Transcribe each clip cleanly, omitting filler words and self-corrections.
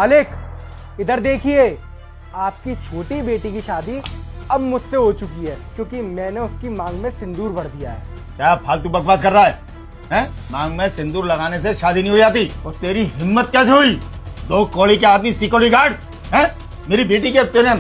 मालिक इधर देखिए, आपकी छोटी बेटी की शादी अब मुझसे हो चुकी है क्योंकि मैंने उसकी मांग में सिंदूर भर दिया है। क्या फालतू बकवास कर रहा है? हैं? मांग में सिंदूर लगाने से शादी नहीं हो जाती। और तेरी हिम्मत कैसे हुई? 2 कौड़ी के आदमी सिक्योरिटी गार्ड हैं? मेरी बेटी के तेरे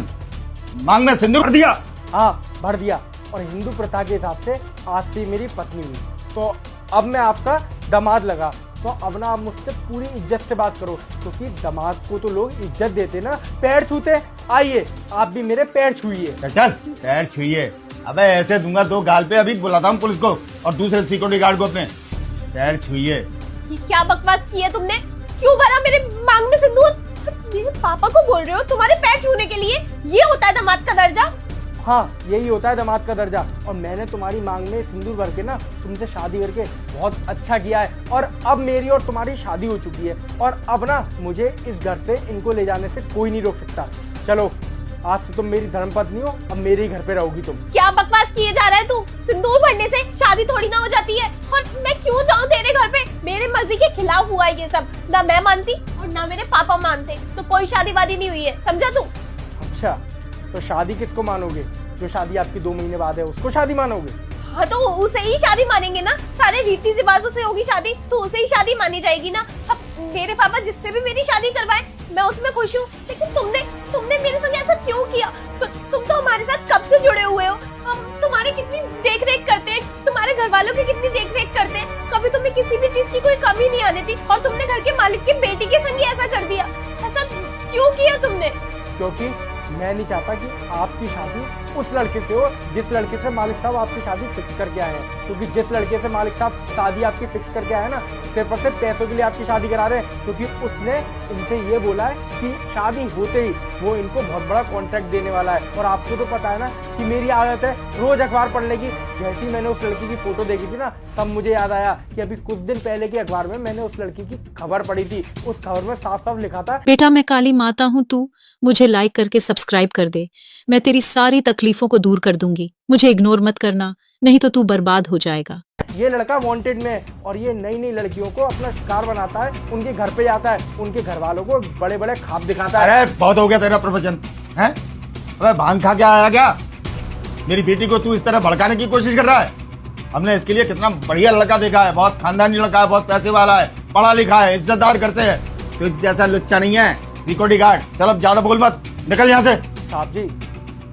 मांग में सिंदूर भर दिया? हाँ भर दिया, और हिंदू प्रथा के हिसाब से आज से मेरी पत्नी हुई, तो अब मैं आपका दामाद लगा। तो अब ना आप मुझसे पूरी इज्जत से बात करो क्योंकि दामाद को तो लोग इज्जत देते ना, पैर छूते। आइए आप भी मेरे पैर छूइए। चल पैर छुइए। अबे ऐसे दूंगा 2 गाल पे, अभी बुलाता हूँ पुलिस को और दूसरे सिक्योरिटी गार्ड को अपने। पैर छुइए। ये क्या बकवास की है तुमने? क्यों भरा मेरे मांग में सिंदूर? मेरे पापा को बोल रहे हो तुम्हारे पैर छूने के लिए? ये होता है दामाद का दर्जा? हाँ यही होता है दामाद का दर्जा, और मैंने तुम्हारी मांग में सिंदूर भर के ना तुमसे शादी करके बहुत अच्छा किया है, और अब मेरी और तुम्हारी शादी हो चुकी है, और अब ना मुझे इस घर से इनको ले जाने से कोई नहीं रोक सकता। चलो आज से तुम मेरी धर्मपत्नी हो, अब मेरे ही घर पे रहोगी तुम। क्या बकवास किए जा रहा है तू? सिंदूर भरने से शादी थोड़ी ना हो जाती है, और मैं क्यों जाऊँ तेरे घर पे? मेरे मर्जी के खिलाफ हुआ है ये सब, ना मैं मानती और ना मेरे पापा मानते, तो कोई शादी वादी नहीं हुई है, समझा तू? अच्छा तो शादी किसको मानोगे? जो शादी आपकी 2 महीने बाद है उसको शादी मानोगे? हाँ तो उसे ही शादी मानेंगे ना, सारे रीति रिवाजों से होगी शादी तो उसे ही शादी मानी जाएगी ना। अब मेरे पापा जिससे भी मेरी शादी करवाए मैं उसमें खुश हूँ, लेकिन तुमने मेरे संग ऐसा क्यों किया? तुम तो हमारे साथ कब से जुड़े हुए हो, हम तुम्हारी कितनी देख रेख करते हैं, तुम्हारे घर वालों की कितनी देख रेख करते हैं, कभी तुम्हें किसी भी चीज की कोई कमी नहीं आने दी, और तुमने घर के मालिक की बेटी के संग ऐसा कर दिया। ऐसा क्यों किया तुमने? क्योंकि मैं नहीं चाहता कि आपकी शादी उस लड़के से हो जिस लड़के से मालिक साहब आपकी शादी फिक्स करके आए हैं, क्योंकि जिस लड़के से मालिक साहब शादी आपकी फिक्स करके आए हैं ना, सिर्फ और सिर्फ पैसों के लिए आपकी शादी करा रहे हैं, क्योंकि उसने इनसे ये बोला है कि शादी होते ही वो इनको बहुत बड़ा कॉन्ट्रैक्ट देने वाला है। और आपको तो पता है ना कि मेरी आदत है रोज अखबार पढ़ने की। जैसे ही मैंने उस लड़की की फोटो देखी थी ना, तब मुझे याद आया कि अभी कुछ दिन पहले के अखबार में मैंने उस लड़की की खबर पढ़ी थी। उस खबर में साफ साफ लिखा था, बेटा मैं काली माता हूँ, तू मुझे लाइक करके सब्सक्राइब कर दे, मैं तेरी सारी तकलीफों को दूर कर दूंगी। मुझे इग्नोर मत करना, नहीं तो तू बर्बाद हो जाएगा। ये लड़का वांटेड में है, और ये नई नई लड़कियों को अपना शिकार बनाता है, उनके घर पे जाता है, उनके घर वालों को बड़े बड़े ख्वाब दिखाता है। अरे बहुत हो गया तेरा प्रवचन हैं? अबे भांग खा के आया क्या? मेरी बेटी को तू इस तरह भड़काने की कोशिश कर रहा है? हमने इसके लिए कितना बढ़िया लड़का देखा है, बहुत खानदानी लड़का है, बहुत पैसे वाला है, पढ़ा लिखा है, इज्जतदार करते हैं। तो जैसा लुच्चा नहीं है सिक्योरिटी गार्ड। चल अब ज्यादा बोल मत, निकल यहाँ से। साहब जी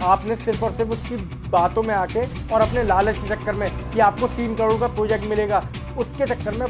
आपने सिर्फ और सिर्फ उसकी बातों में आके और अपने लालच के चक्कर में कि आपको 3 करोड़ का प्रोजेक्ट मिलेगा, उसके चक्कर में